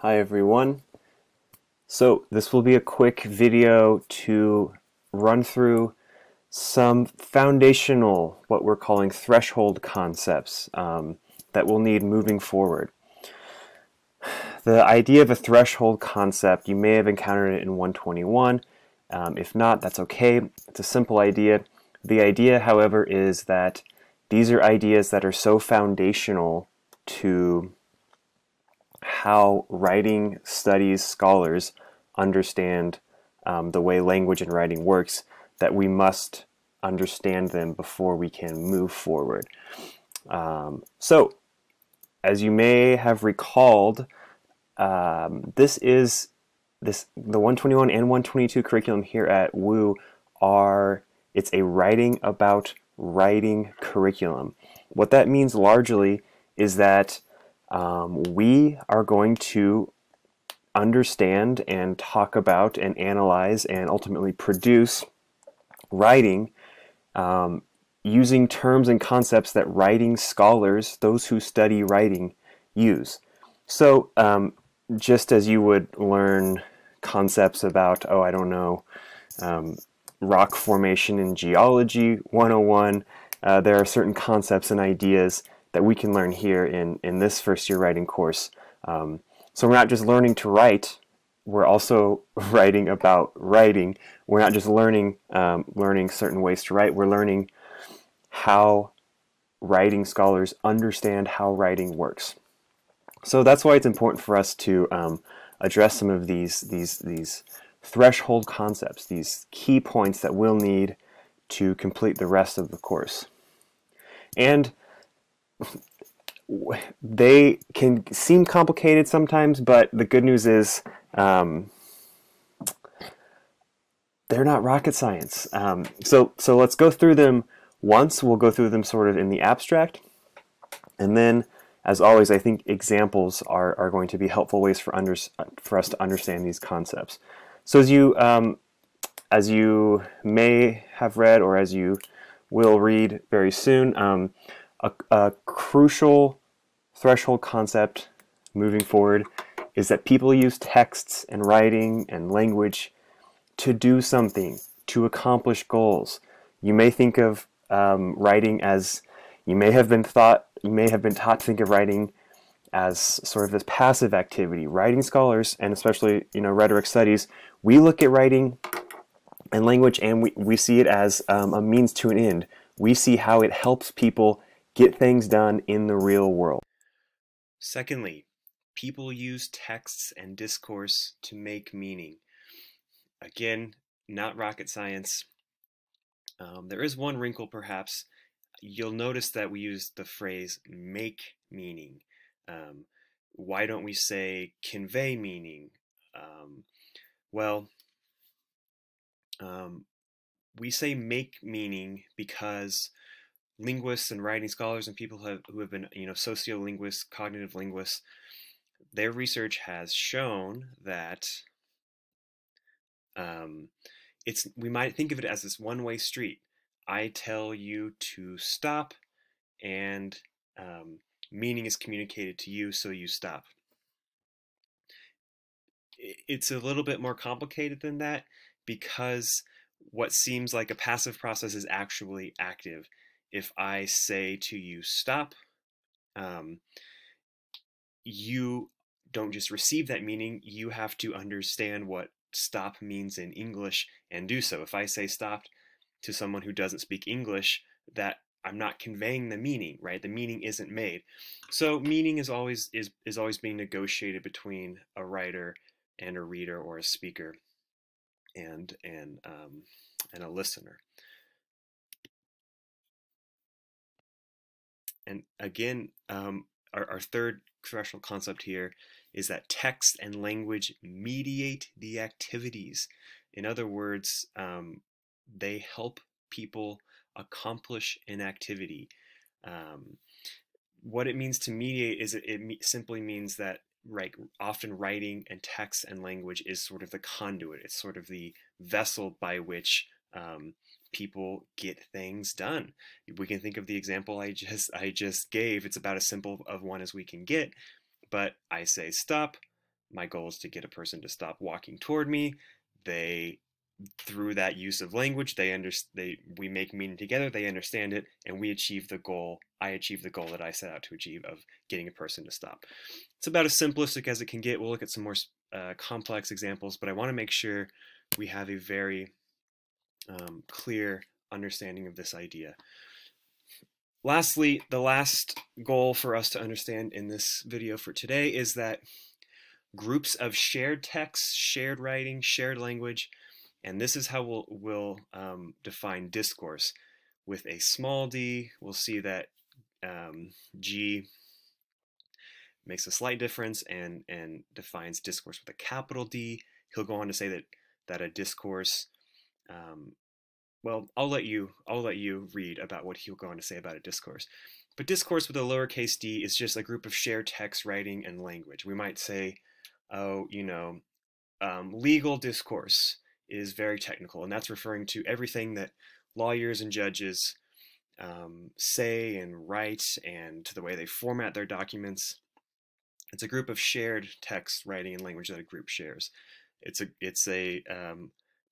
Hi everyone. So this will be a quick video to run through some foundational, what we're calling threshold concepts that we'll need moving forward. The idea of a threshold concept, you may have encountered it in 121. If not, that's okay. It's a simple idea. The idea, however, is that these are ideas that are so foundational to how writing studies scholars understand the way language and writing works, that we must understand them before we can move forward. So, as you may have recalled, the 121 and 122 curriculum here at WU it's a writing about writing curriculum. What that means largely is that we are going to understand and talk about and analyze and ultimately produce writing using terms and concepts that writing scholars, those who study writing, use. So just as you would learn concepts about, oh, I don't know, rock formation in geology 101, there are certain concepts and ideas that we can learn here in this first year writing course. So we're not just learning to write, we're also writing about writing. We're not just learning certain ways to write, we're learning how writing scholars understand how writing works. So that's why it's important for us to address some of these threshold concepts, these key points that we'll need to complete the rest of the course. And they can seem complicated sometimes, but the good news is they're not rocket science. So let's go through them once. We'll go through them sort of in the abstract, and then, as always, I think examples are going to be helpful ways for us to understand these concepts. So as you may have read, or as you will read very soon, a crucial threshold concept moving forward is that people use texts and writing and language to do something, to accomplish goals. You may think of writing as, you may have been taught to think of writing as sort of this passive activity. Writing scholars, and especially rhetoric studies, we look at writing and language and we see it as a means to an end. We see how it helps people get things done in the real world. Secondly, people use texts and discourse to make meaning. Again, not rocket science. There is one wrinkle perhaps. You'll notice that we use the phrase make meaning. Why don't we say convey meaning? Well, we say make meaning because linguists and writing scholars and people who have been, sociolinguists, cognitive linguists, their research has shown that we might think of it as this one-way street. I tell you to stop, and meaning is communicated to you, so you stop. It's a little bit more complicated than that, because what seems like a passive process is actually active. If I say to you stop, you don't just receive that meaning, you have to understand what stop means in English and do so. If I say stop to someone who doesn't speak English, that I'm not conveying the meaning, right? The meaning isn't made. So meaning is always being negotiated between a writer and a reader, or a speaker and a listener. And again, our third threshold concept here is that text and language mediate the activities. In other words, they help people accomplish an activity. What it means to mediate is it simply means that often writing and text and language is sort of the conduit. It's sort of the vessel by which people get things done. We can think of the example I just gave. It's about as simple of one as we can get. But I say stop, my goal is to get a person to stop walking toward me. Through that use of language, we make meaning together, they understand it, and we achieve the goal. I achieve the goal that I set out to achieve of getting a person to stop. It's about as simplistic as it can get. We'll look at some more complex examples, but I want to make sure we have a very clear understanding of this idea. Lastly, the last goal for us to understand in this video for today is that groups of shared text, shared writing, shared language, and this is how we'll define discourse. With a small d, we'll see that G makes a slight difference and defines discourse with a capital D. He'll go on to say that a discourse, well, I'll let you read about what he'll go on to say about a discourse. But discourse with a lowercase d is just a group of shared text, writing, and language. We might say, oh, legal discourse is very technical, and that's referring to everything that lawyers and judges say and write, and to the way they format their documents. It's a group of shared text, writing, and language that a group shares.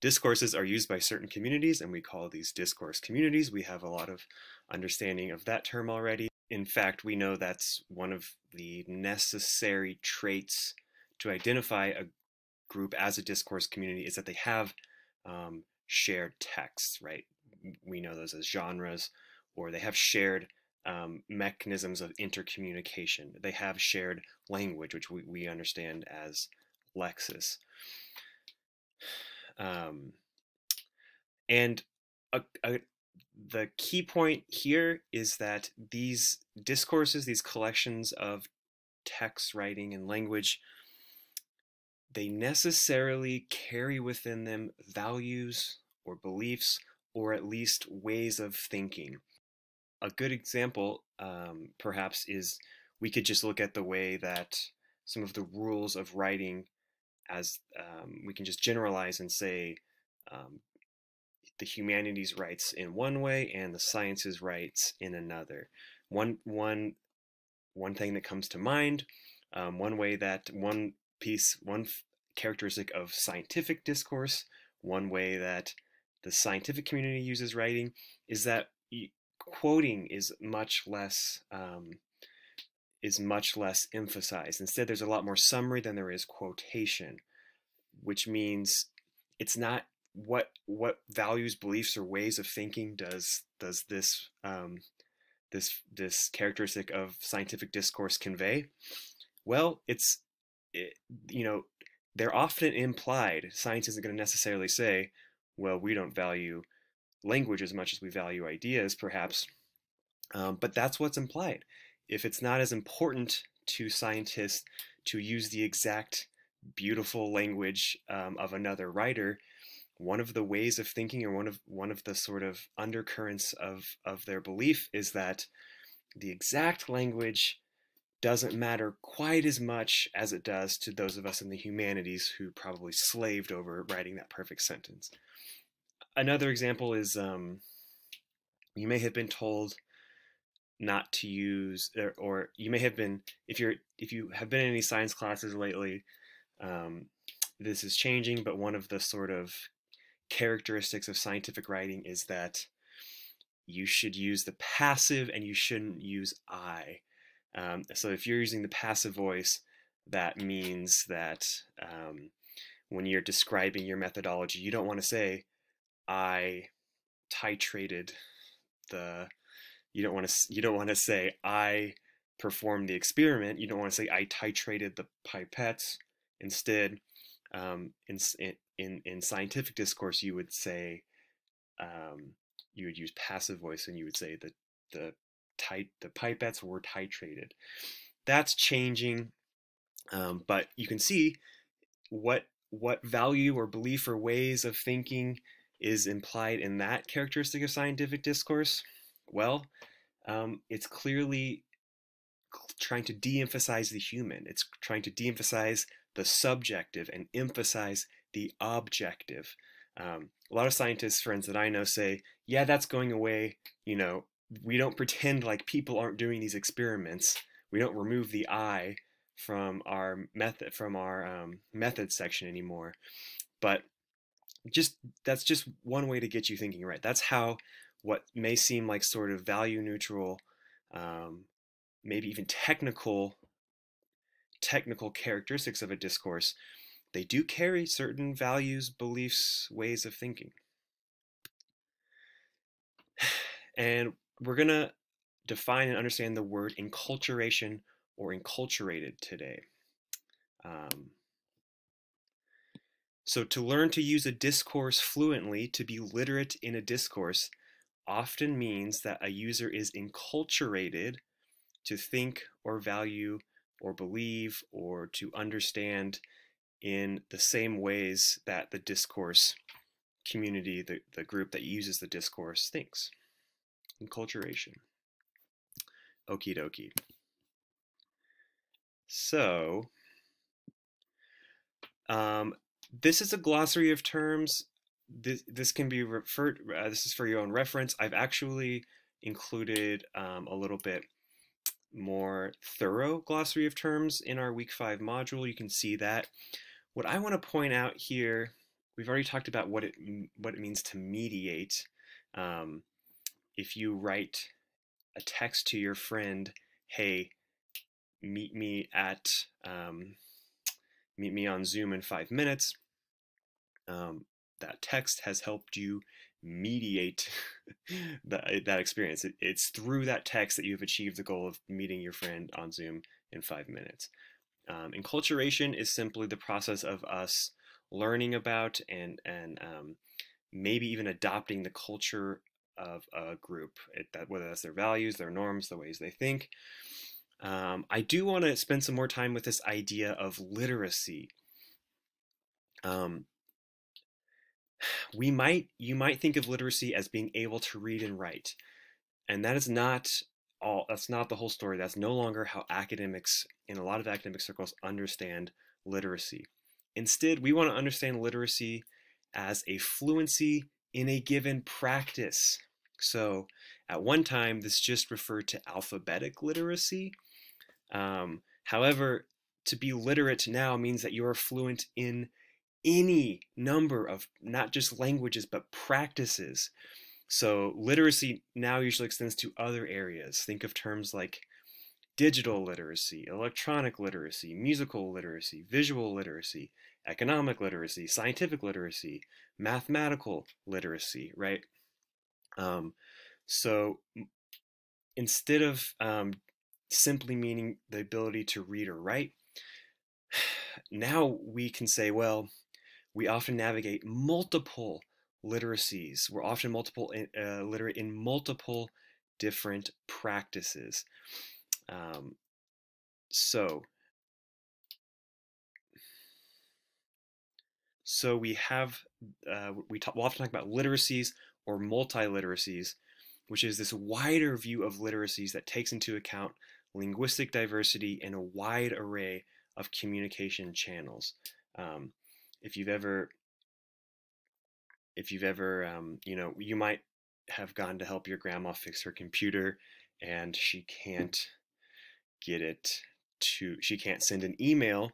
Discourses are used by certain communities, and we call these discourse communities. We have a lot of understanding of that term already. In fact, we know that's one of the necessary traits to identify a group as a discourse community, is that they have shared texts, right? We know those as genres, or they have shared mechanisms of intercommunication. They have shared language, which we understand as lexis. The key point here is that these discourses, these collections of text, writing, and language, they necessarily carry within them values or beliefs, or at least ways of thinking. A good example, perhaps, is we could just look at the way that some of the rules of writing, as we can just generalize and say the humanities writes in one way and the sciences writes in another. One thing that comes to mind, one characteristic of scientific discourse, one way that the scientific community uses writing, is that quoting is much less emphasized. Instead, there's a lot more summary than there is quotation, which means it's not what values, beliefs, or ways of thinking does this characteristic of scientific discourse convey. Well, they're often implied. Science isn't going to necessarily say, well, we don't value language as much as we value ideas, perhaps, but that's what's implied. If it's not as important to scientists to use the exact beautiful language of another writer, one of the ways of thinking, or one of the sort of undercurrents of their belief, is that the exact language doesn't matter quite as much as it does to those of us in the humanities who probably slaved over writing that perfect sentence. Another example is you may have been told not to use, or you may have been, if you have been in any science classes lately, this is changing, but one of the sort of characteristics of scientific writing is that you should use the passive and you shouldn't use I. So if you're using the passive voice, that means that when you're describing your methodology, you don't want to say, I titrated you don't want to say I performed the experiment. You don't want to say I titrated the pipettes. Instead, in scientific discourse, you would say, you would use passive voice, and you would say that the pipettes were titrated. That's changing, but you can see what value or belief or ways of thinking is implied in that characteristic of scientific discourse. Well, it's clearly trying to de-emphasize the human. It's trying to de-emphasize the subjective and emphasize the objective. A lot of scientists, friends that I know, say, yeah, that's going away. We don't pretend like people aren't doing these experiments. We don't remove the I from our method section anymore. But that's just one way to get you thinking, right? That's how what may seem like sort of value neutral, maybe even technical characteristics of a discourse, they do carry certain values, beliefs, ways of thinking. And we're going to define and understand the word enculturation or enculturated today. So to learn to use a discourse fluently, to be literate in a discourse, often means that a user is enculturated to think or value or believe or to understand in the same ways that the discourse community, the group that uses the discourse, thinks. Enculturation. Okie dokie. So, this is a glossary of terms. This can be referred, this is for your own reference. I've actually included a little bit more thorough glossary of terms in our week 5 module. You can see that. What I want to point out here, we've already talked about what it means to mediate. If you write a text to your friend, hey, meet me on Zoom in 5 minutes, that text has helped you mediate that experience. It's through that text that you've achieved the goal of meeting your friend on Zoom in 5 minutes. Enculturation is simply the process of us learning about and maybe even adopting the culture of a group, whether that's their values, their norms, the ways they think. I do want to spend some more time with this idea of literacy. You might think of literacy as being able to read and write, and that's not the whole story. That's no longer how academics, in a lot of academic circles, understand literacy. Instead, we want to understand literacy as a fluency in a given practice. So at one time, this just referred to alphabetic literacy. However, to be literate now means that you are fluent in any number of not just languages, but practices. So literacy now usually extends to other areas. Think of terms like digital literacy, electronic literacy, musical literacy, visual literacy, economic literacy, scientific literacy, mathematical literacy, right? So instead of simply meaning the ability to read or write, now we can say, well, we often navigate multiple literacies. We're often literate in multiple different practices. So we have, we'll often talk about literacies or multi-literacies, which is this wider view of literacies that takes into account linguistic diversity and a wide array of communication channels. If you've ever, you might have gone to help your grandma fix her computer and she can't send an email,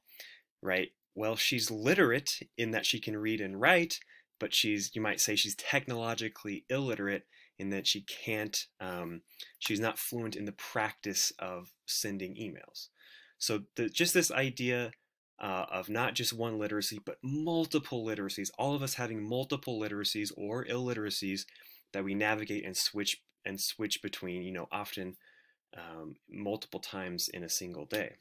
right? Well, she's literate in that she can read and write, but you might say she's technologically illiterate in that she's not fluent in the practice of sending emails. So just this idea of not just one literacy, but multiple literacies, all of us having multiple literacies or illiteracies that we navigate and switch between, often multiple times in a single day.